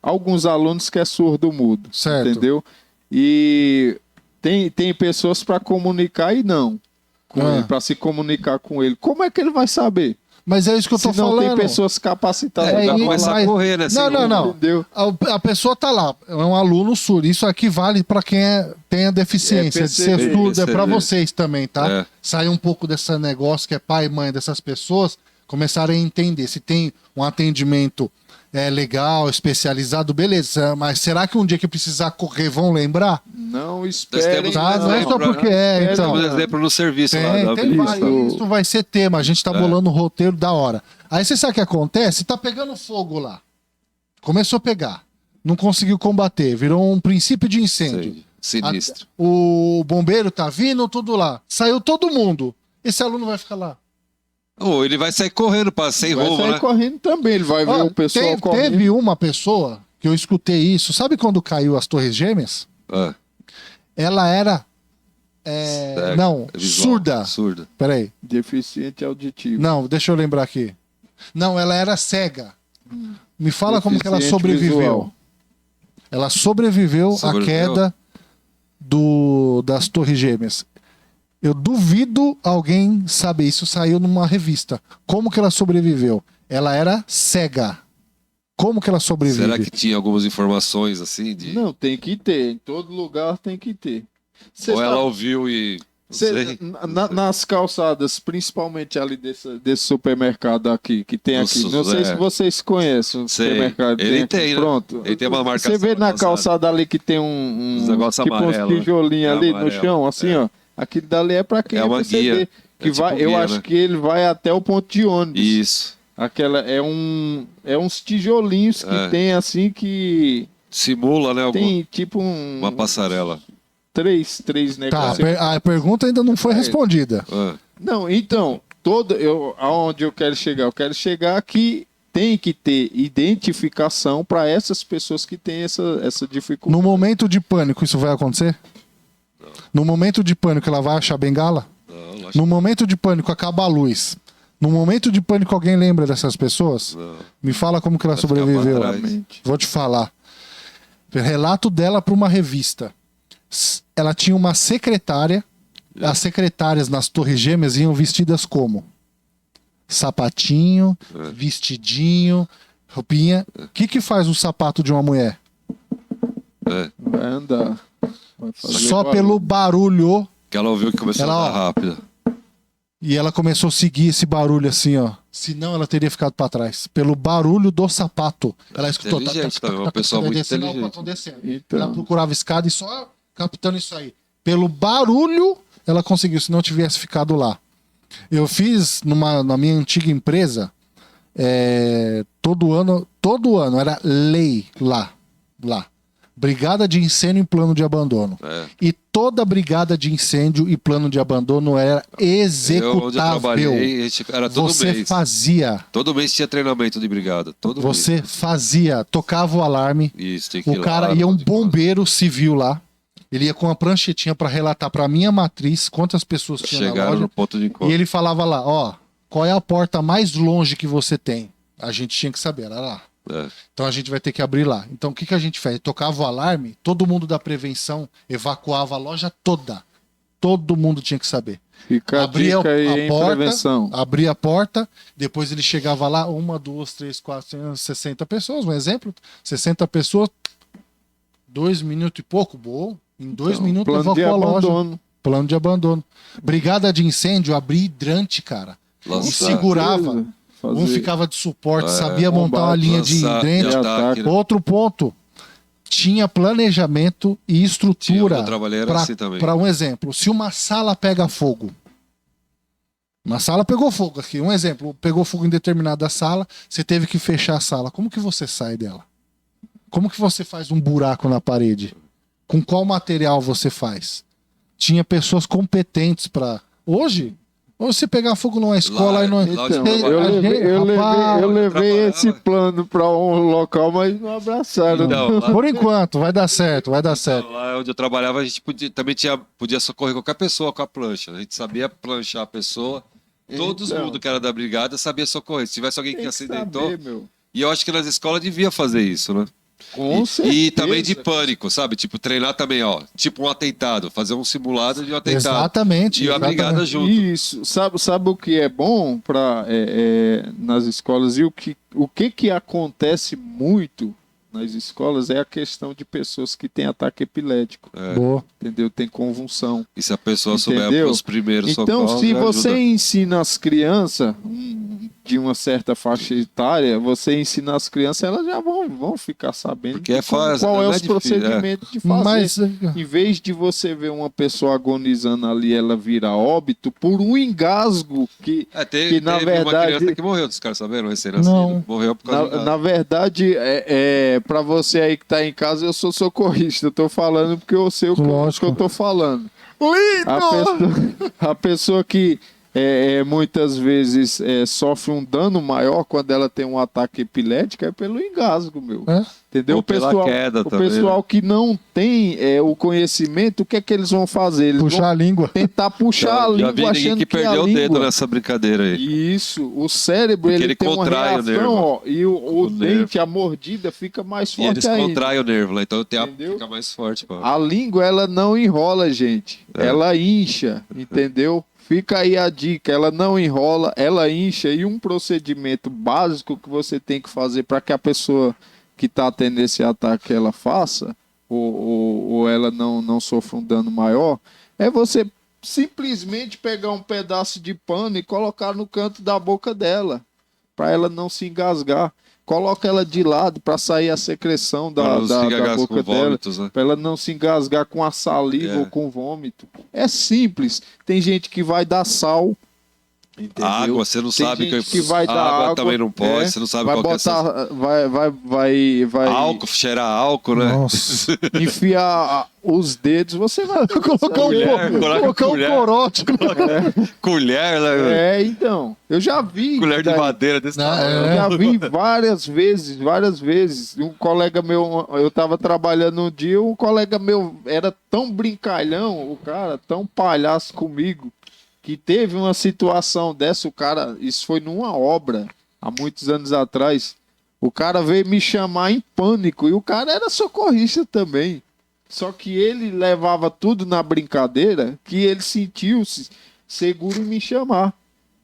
alguns alunos que é surdo-mudo, Certo. entendeu? E tem pessoas para comunicar e não com ele, para se comunicar com ele. Como é que ele vai saber? Mas é isso que eu tô Se não falando. tem pessoas capacitadas É, pra e- falar. Começar a correr, né? Não. Entendeu? A pessoa tá lá, é um aluno surdo. Isso aqui vale para quem tem a deficiência de ser PCD. surdo, é para PCD. vocês também, tá? É. Sair um pouco desse negócio que é pai e mãe dessas pessoas, começarem a entender se tem um atendimento legal, especializado, beleza. Mas será que um dia que precisar correr vão lembrar? Não esperem. temos Tá? Não é só exemplo, porque né? então. Temos exemplo no serviço lá. Tem Isso. isso vai ser tema. A gente tá bolando um roteiro da hora. Aí você sabe o que acontece? Tá pegando fogo lá. Começou a pegar. Não conseguiu combater. Virou um princípio de incêndio. Sinistro. O bombeiro tá vindo, tudo lá. Saiu todo mundo. Esse aluno vai ficar lá. Ou ele vai sair correndo sem Vai rumo, sair né? correndo também. Ele vai ver Ó, o pessoal correndo. teve uma pessoa que eu escutei isso. Sabe quando caiu as Torres Gêmeas? Ah, Ela era. cego, Não, visual, surda. Surda. Peraí. Deficiente auditivo. Não, deixa eu lembrar aqui. Não, ela era cega. Me fala como que ela Deficiente sobreviveu. visual. Ela sobreviveu à Sobreviveu? queda das Torres Gêmeas. Eu duvido alguém saber. Isso saiu numa revista. Como que ela sobreviveu? Ela era cega. Como que ela sobrevive? Será que tinha algumas informações assim de. Não, tem que ter. Em todo lugar tem que ter. Cê Ou ela sabe- ouviu e. Não cê- sei. nas calçadas, principalmente ali desse supermercado aqui, que tem aqui. Nossa, Não sei é. se vocês conhecem o Sei. supermercado. Ele aqui. tem, né? Pronto. Ele tem uma marcação Você vê na calçada. calçada ali que tem Uns negócios tipo uns amarelo, né? tijolinhos ali no Amarelo. chão, assim, ó. Aquilo dali é pra quem É uma PCD, guia. Que É tipo vai, eu guia, acho né? que ele vai até o ponto de ônibus. Isso. Aquela é uns tijolinhos que É. tem assim que Simula, né? tem tipo Uma passarela. três Tá, negócios. a pergunta ainda não foi respondida. Ah, Não, então, aonde eu quero chegar? Eu quero chegar que tem que ter identificação para essas pessoas que têm essa dificuldade. No momento de pânico, isso vai acontecer? No momento de pânico, ela vai achar bengala? não, acho No momento de pânico, acaba a luz. No momento de pânico, alguém lembra dessas pessoas? que não. Me fala como que ela Vai ficar sobreviveu. pra trás. Vou te falar. Relato dela para uma revista. Ela tinha uma secretária. As secretárias nas Torres Gêmeas iam vestidas como? Sapatinho, vestidinho, roupinha. O que faz o sapato de uma mulher? É. Vai andar. Vai fazer Só barulho. pelo barulho. Que ela ouviu que começou Ela, a ó, andar rápido. E ela começou a seguir esse barulho assim, ó. Senão ela teria ficado para trás. Pelo barulho do sapato. Ela escutou. Inteligente também, uma pessoa muito descendo, inteligente. opa, tô descendo. Então. Ela procurava escada e só captando isso aí. Pelo barulho, ela conseguiu, se não tivesse ficado lá. Eu fiz na minha antiga empresa, todo ano, era lei lá. Brigada de incêndio e plano de abandono. É. E toda brigada de incêndio e plano de abandono era Eu, onde eu executável. trabalhei, era todo Você mês. fazia. Todo mês tinha treinamento de brigada. Todo Você fazia. Tocava o alarme. mês. Isso, tem que ir O lá, cara ia um pode ir lá. bombeiro civil lá. Ele ia com uma pranchetinha para relatar para minha matriz quantas pessoas tinha na Chegaram loja. no ponto de encontro. E ele falava lá, ó, qual é a porta mais longe que você tem? A gente tinha que saber, era lá. É. Então a gente vai ter que abrir lá. Então o que a gente fez? Tocava o alarme, todo mundo da prevenção evacuava a loja toda. Todo mundo tinha que saber. Fica a Abria dica aí a em porta, prevenção. abria a porta, depois ele chegava lá, 1, 2, 3, 4, 60 pessoas, um exemplo, 60 pessoas, 2 minutos e pouco, boa. Em 2 Então, minutos plano de evacuou a loja. abandono. Plano de abandono. Brigada de incêndio, abria hidrante, cara. Um Lançar. segurava, Fazer- um ficava de suporte, É, sabia montar uma linha de lançar hidrante. de ataque, né? Outro ponto, tinha planejamento e Tinha, estrutura. onde eu trabalhei era assim também. Para um exemplo, se uma sala pega fogo, uma sala pegou fogo aqui, um exemplo, pegou fogo em determinada sala, você teve que fechar a sala. Como que você sai dela? Como que você faz um buraco na parede? Com qual material você faz? Tinha pessoas competentes para. Hoje você pegar fogo numa escola e não. Então, eu levei esse plano para um local, mas não abraçaram. Então, lá, Por enquanto, vai dar certo, vai dar certo. lá onde eu trabalhava, a gente podia socorrer qualquer pessoa com a plancha. A gente sabia planchar a pessoa. Todo Então, mundo que era da brigada sabia socorrer. Se tivesse alguém que tem que acidentou. saber, meu. E eu acho que nas escolas devia fazer isso, né? Com certeza. E também de pânico, sabe? Tipo, treinar também, ó. Tipo um atentado. Fazer um simulado de um atentado. Exatamente. E a brigada exatamente. junto. Isso. Sabe o que é bom nas escolas? E o que acontece muito nas escolas é a questão de pessoas que têm ataque epilético. Boa. Entendeu? Tem convulsão. E se a pessoa souber Entendeu? os primeiros Então, socorros, se já você ajuda. ensina as crianças de uma certa faixa etária, você ensina as crianças, elas já vão ficar sabendo Porque é qual fácil, é não é os difícil, procedimentos de fazer. Mas Em vez de você ver uma pessoa agonizando ali, ela vira óbito por um engasgo que Teve na uma verdade- criança que morreu, os caras saberam? Recém-nascido. Não. Morreu por causa na verdade, para você aí que tá em casa, eu sou socorrista. Eu tô falando porque eu sei o que Lógico. eu tô falando. A pessoa que muitas vezes sofre um dano maior quando ela tem um ataque epilético é pelo engasgo, meu. É? Entendeu? Ou pela queda o também, pessoal que não tem o conhecimento, o que é que eles vão fazer? Eles Puxar vão a língua. tentar puxar a Já vi língua ninguém achando que que é a perdeu o dedo língua. nessa brincadeira aí. Isso, o cérebro Porque ele ele tem uma contrai o reação, nervo. ó, e o nervo. dente, a mordida fica mais E eles forte ainda. contraem o nervo lá, então Entendeu? fica mais forte. Pô. A língua, ela não enrola, gente. Ela incha, entendeu? Fica aí a dica, ela não enrola, ela incha. E um procedimento básico que você tem que fazer para que a pessoa que está tendo esse ataque ela faça, ou ela não sofra um dano maior, é você simplesmente pegar um pedaço de pano e colocar no canto da boca dela, para ela não se engasgar. Coloca ela de lado para sair a secreção Para não se da engasgar boca com dela, vômitos, né? para ela não se engasgar com a saliva ou com vômito. É simples. Tem gente que vai dar sal. Entendeu? Água, você não Tem sabe gente que vai dar água também não pode, você não sabe vai qual botar, que é vai álcool, cheirar álcool, né? Nossa. enfiar os dedos, você vai Colocar Colocar um colher. corote. Colher, né? Então, eu já vi. Colher de daí. madeira desse Não, tamanho. Eu já vi várias vezes. Um colega meu, eu tava trabalhando um dia, um colega meu era tão brincalhão, o cara, tão palhaço comigo, que teve uma situação dessa, o cara, isso foi numa obra, há muitos anos atrás, o cara veio me chamar em pânico, e o cara era socorrista também. Só que ele levava tudo na brincadeira, que ele sentiu-se seguro em me chamar.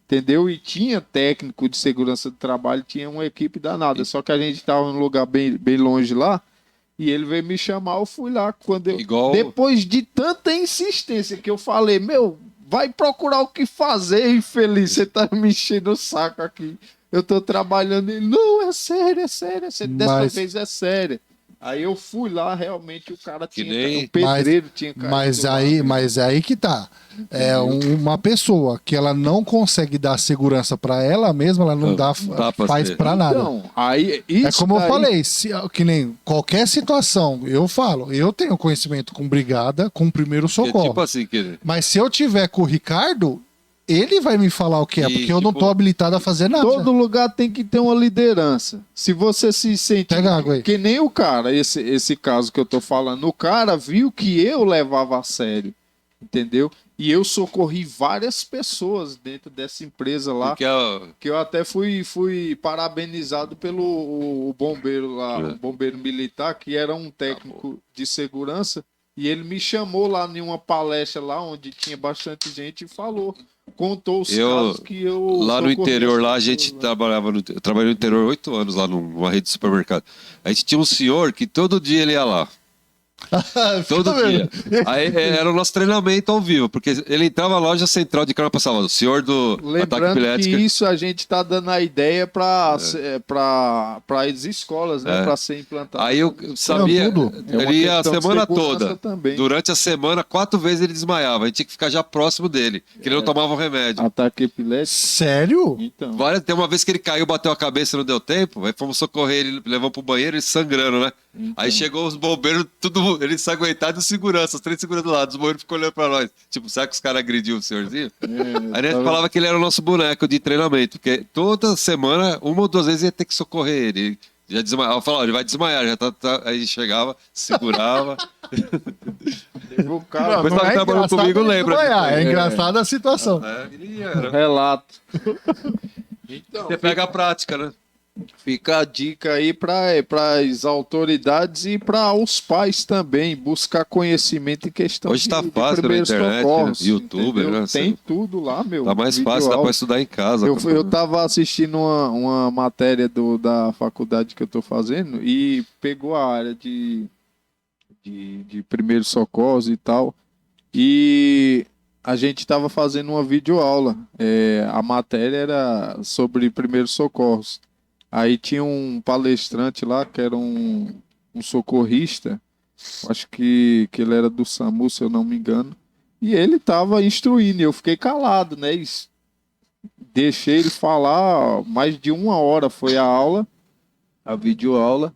Entendeu? E tinha técnico de segurança do trabalho, tinha uma equipe danada. Só que a gente estava num lugar bem longe lá, e ele veio me chamar, eu fui lá. Depois de tanta insistência que eu falei, meu, vai procurar o que fazer, infeliz, você tá me enchendo o saco aqui. Eu tô trabalhando, ele, não, é sério, dessa vez é sério. Aí eu fui lá, realmente o cara tinha, o pedreiro tinha caído. Mas aí que tá. É uma pessoa que ela não consegue dar segurança pra ela mesma, ela não faz pra nada. Então, aí, isso é como eu falei, que nem qualquer situação, eu falo, eu tenho conhecimento com brigada, com primeiro socorro. Tipo assim, Mas se eu tiver com o Ricardo, ele vai me falar o que é, porque eu não tô habilitado a fazer nada. Todo lugar tem que ter uma liderança. Se você se sente Pega água aí. que nem o cara, esse caso que eu tô falando, o cara viu que eu levava a sério, entendeu? E eu socorri várias pessoas dentro dessa empresa lá, que eu até fui parabenizado pelo o bombeiro lá, o bombeiro militar, que era um técnico de segurança, e ele me chamou lá em uma palestra lá, onde tinha bastante gente, e contou os casos que eu lá no interior, lá a gente né? eu trabalhei no interior 8 anos, lá numa rede de supermercado. A gente tinha um senhor que todo dia ele ia lá. Todo dia. Aí era o nosso treinamento ao vivo, porque ele entrava na loja central de carro e passava, o senhor do ataque Lembrando epilético. que isso a gente tá dando a ideia para as escolas, né? Para ser implantado. Aí eu sabia, ele ia a semana toda. Também. Durante a semana, 4 vezes ele desmaiava. A gente tinha que ficar já próximo dele, que ele não tomava o remédio. Ataque epilético. Sério? Então. Tem uma vez que ele caiu, bateu a cabeça e não deu tempo, aí fomos socorrer ele, levamos pro banheiro, ele sangrando, né? Aí chegou os bombeiros, tudo, eles se aguentaram dos seguranças, os 3 seguranças do lado, os bombeiros ficou olhando pra nós. Tipo, será que os caras agrediam o senhorzinho? Aí a gente falava que ele era o nosso boneco de treinamento, porque toda semana, 1 ou 2 vezes ia ter que socorrer ele. Já desmaiava, eu falava, ele vai desmaiar, já tá. Aí chegava, segurava. O cara, O pessoal que trabalhou comigo lembra. É engraçada a situação. Ele era. relato. Então, Você pega a prática, né? fica a dica aí para as autoridades e para os pais também, buscar conhecimento em questão Hoje tá de fácil na primeiros internet, socorros, né? YouTube, entendeu? né? Tem tudo lá, meu. Tá mais vídeo fácil, dá aula. pra estudar em casa. Eu tava assistindo uma matéria da faculdade que eu tô fazendo e pegou a área de primeiros socorros e tal. E a gente tava fazendo uma videoaula. A matéria era sobre primeiros socorros. Aí tinha um palestrante lá que era um socorrista. Acho que ele era do SAMU, se eu não me engano. E ele tava instruindo, e eu fiquei calado, né? Deixei ele falar, mais de 1 hora foi a aula, a videoaula.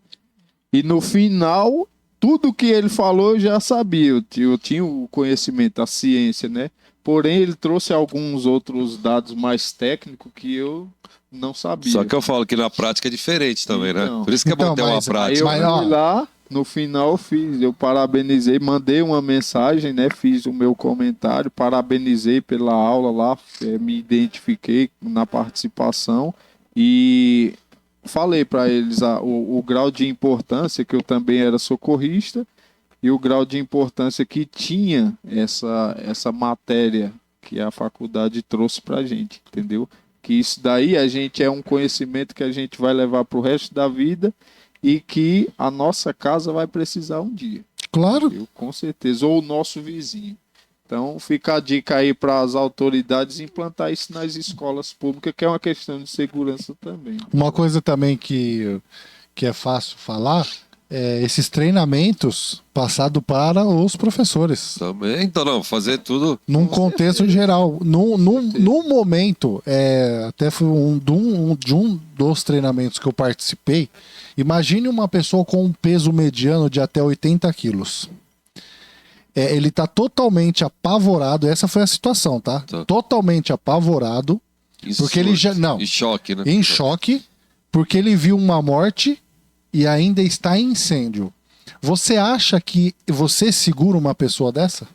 E no final, tudo que ele falou eu já sabia. Eu tinha o conhecimento, a ciência, né? Porém, ele trouxe alguns outros dados mais técnicos que eu não sabia. Só que eu falo que na prática é diferente também, né? Então. Por isso que é bom Então, ter uma mas- Aí prática. eu Mas, ó, fui lá, no final eu parabenizei, mandei uma mensagem, né? Fiz o meu comentário, parabenizei pela aula lá, me identifiquei na participação e falei para eles o grau de importância, que eu também era socorrista, e o grau de importância que tinha essa matéria que a faculdade trouxe para a gente, entendeu? Que isso daí a gente é um conhecimento que a gente vai levar para o resto da vida e que a nossa casa vai precisar um dia. Claro. Viu? Com certeza. Ou o nosso vizinho. Então fica a dica aí para as autoridades implantar isso nas escolas públicas, que é uma questão de segurança também. Uma coisa também que é fácil falar é esses treinamentos passado para os professores. Também, então não, fazer tudo. Num contexto geral. Num momento, até foi de um dos treinamentos que eu participei. Imagine uma pessoa com um peso mediano de até 80 quilos. Ele tá totalmente apavorado. Essa foi a situação, tá? Tá. Totalmente apavorado. Porque ele já. Não. Em choque, né? Em choque, porque ele viu uma morte e ainda está em incêndio. Você acha que você segura uma pessoa dessa?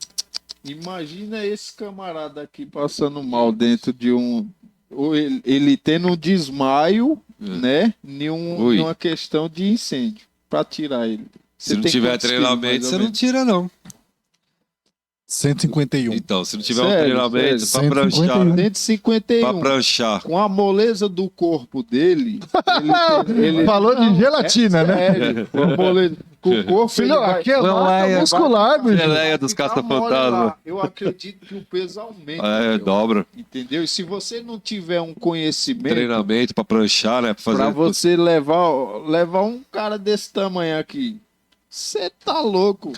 Imagina esse camarada aqui passando mal dentro de um. Ou ele tendo um desmaio, né? Ui. Numa questão de incêndio. Para tirar ele. Se não tem tiver quantos treinamento, quilos, mais você ou não menos? tira, não. 151. Então, se não tiver Sério, um treinamento sério. pra pranchar, 151. 151. pra pranchar. Com a moleza do corpo dele, ele Falou de gelatina, né? sério, com a moleza, com o corpo Filho, ele vai- aqui é Não, massa muscular, bicho. Geleia dos ficar caça-fantasma. mole lá. Eu acredito que o peso aumenta. meu. Dobra. Entendeu? E se você não tiver um conhecimento Treinamento pra pranchar, né? Pra fazer. para você levar um cara desse tamanho aqui, você tá louco.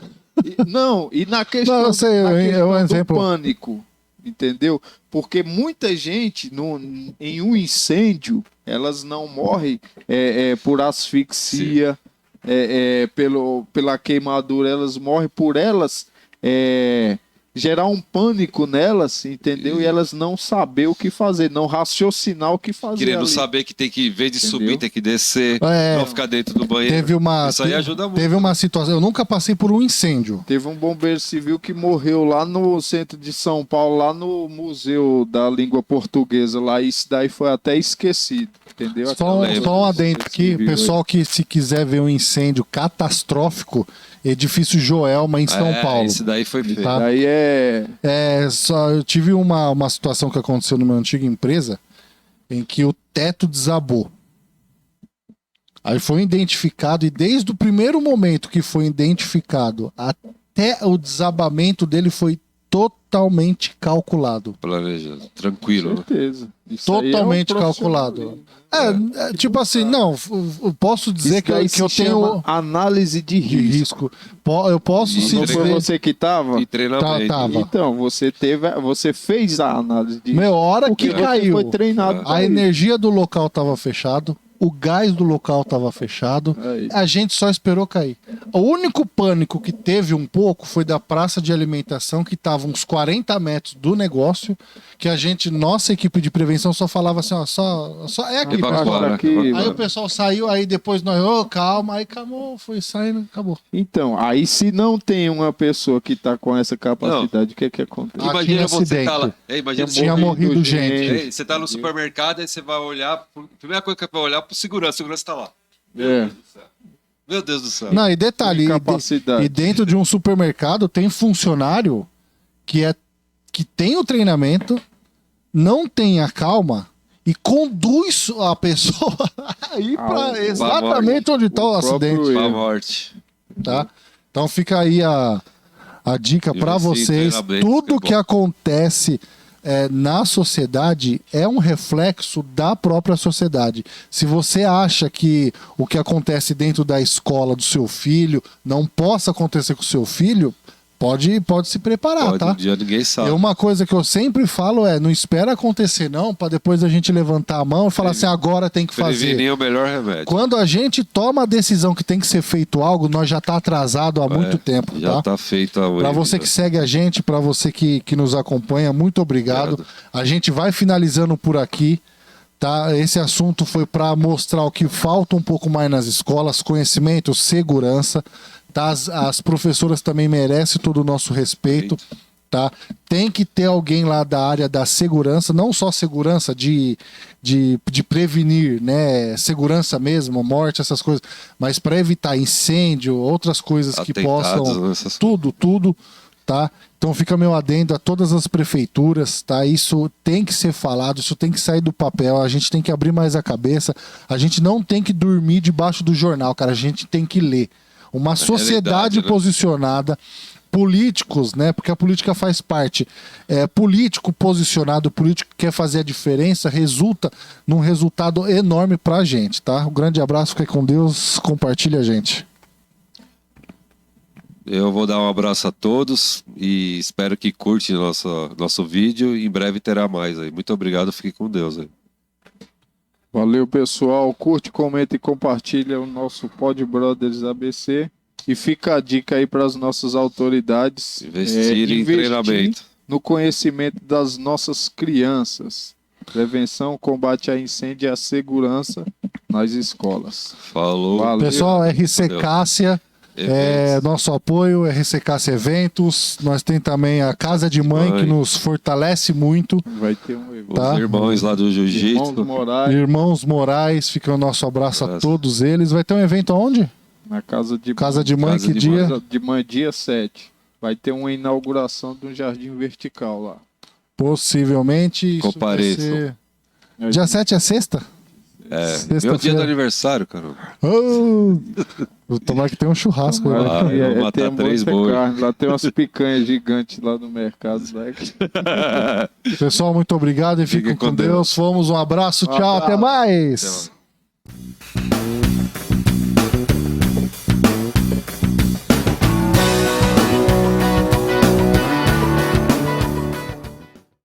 E na questão, Não, eu sei, na é questão um do exemplo. pânico, entendeu? Porque muita gente em um incêndio, elas não morrem por asfixia, pela queimadura, elas morrem por elas gerar um pânico nelas, entendeu? E elas não saber o que fazer, não raciocinar o que fazer. Querendo ali. saber que tem que, em vez de Entendeu? subir, tem que descer, É. não ficar dentro do banheiro. Isso aí ajuda muito. Teve uma situação. Eu nunca passei por um incêndio. Teve um bombeiro civil que morreu lá no centro de São Paulo, lá no Museu da Língua Portuguesa, lá. Isso daí foi até esquecido, entendeu? Só lembro. um adendo aqui, Civil, pessoal que se quiser ver um incêndio catastrófico, edifício Joelma em São Paulo. Esse daí foi feio. Tá. Daí Eu tive uma situação que aconteceu numa antiga empresa em que o teto desabou. Aí foi identificado, e desde o primeiro momento que foi identificado até o desabamento dele foi totalmente calculado. Planejado. Tranquilo, né? certeza. Isso aí é um Totalmente profissional. calculado. Tipo assim, não, eu posso dizer Isso daí que eu se tenho chama análise de de risco. risco. Eu posso E se Não foi dizer. você que tava? E treinamento. Tava. Então, você fez a análise de risco. Meu, a hora Porque que você caiu, foi treinado pra a isso. energia do local tava fechado, o gás do local estava fechado, Aí. a gente só esperou cair. O único pânico que teve um pouco foi da praça de alimentação, que estava uns 40 metros do negócio, que a gente, nossa equipe de prevenção só falava assim, ó, só é aqui, Evacua, pessoal. né? aqui, Aí mano. o pessoal saiu, aí depois nós, ô, calma, aí acabou, foi saindo, acabou. Então, aí se não tem uma pessoa que tá com essa capacidade, o que que acontece? Ah, Imagina Aqui no você acidente. tá lá. Imagina você, Tinha morrido gente. Ei, você tá no supermercado e você vai olhar. Primeira coisa que vai olhar pro segurança. O segurança tá lá. É. Meu Deus do céu. Não, e detalhe, Incapacidade. e dentro de um supermercado tem funcionário que tem o treinamento, não tem a calma e conduz a pessoa a ir para exatamente onde está o próprio acidente, Pra erro. morte. tá? Então fica aí a dica para Investir em vocês. treinamento, Tudo que é que bom. acontece na sociedade é um reflexo da própria sociedade. Se você acha que o que acontece dentro da escola do seu filho não possa acontecer com o seu filho, pode se preparar, Pode, tá? um dia ninguém sabe. E uma coisa que eu sempre falo não espera acontecer não, para depois a gente levantar a mão e falar assim, agora tem que fazer. Prevenir é o melhor remédio. Quando a gente toma a decisão que tem que ser feito algo, nós já tá atrasado há muito tempo, Já tá? tá feito a Para você que segue a gente, para você que nos acompanha, muito obrigado. Obrigado. A gente vai finalizando por aqui, tá? Esse assunto foi para mostrar o que falta um pouco mais nas escolas, conhecimento, segurança, tá? As professoras também merecem todo o nosso respeito, tá? Tem que ter alguém lá da área da segurança, não só segurança de prevenir, né? Segurança mesmo, morte, essas coisas, mas para evitar incêndio, outras coisas que Atentados, possam... essas- Tudo, tá? Então fica meu adendo a todas as prefeituras, tá? Isso tem que ser falado, isso tem que sair do papel, a gente tem que abrir mais a cabeça, a gente não tem que dormir debaixo do jornal, cara, a gente tem que ler. Uma sociedade realidade, né? posicionada, políticos, né? Porque a política faz parte. Político posicionado, político que quer fazer a diferença, resulta num resultado enorme pra gente, tá? Um grande abraço, fica com Deus, compartilha a gente. Eu vou dar um abraço a todos e espero que curte nosso vídeo. Em breve terá mais aí. Muito obrigado, fique com Deus aí. Valeu, pessoal. Curte, comenta e compartilha o nosso Pod Brothers ABC. E fica a dica aí para as nossas autoridades Investir em treinamento. no conhecimento das nossas crianças. Prevenção, combate a incêndio e a segurança nas escolas. Falou. Valeu. Pessoal, RC Valeu. Cássia, Eventos. nosso apoio, RC Cássia Eventos. Nós tem também a Casa de Mãe, que nos fortalece muito. Vai ter um evento. Os tá. irmãos lá do Irmãos Jiu-Jitsu. Moraes, Irmãos Moraes, fica o nosso abraço a Abraço. todos eles. Vai ter um evento aonde? na Casa de Casa de Mãe, Casa que de dia? Casa de Mãe, dia 7. Vai ter uma inauguração de um jardim vertical lá. Possivelmente. Isso vai Compareçam. ser... Dia 7 é sexta? É, Sexta-feira. meu dia do aniversário, cara. Oh! Tomara que tenha um churrasco. Tomara né? Ah, que eu vou matar tem muita 3 boi. carne. Lá tem umas picanhas gigantes lá no mercado. Né? Pessoal, muito obrigado e Fiquem fiquem com com Deus. Deus. Fomos, um abraço, Um tchau, abraço. até mais. Até mais.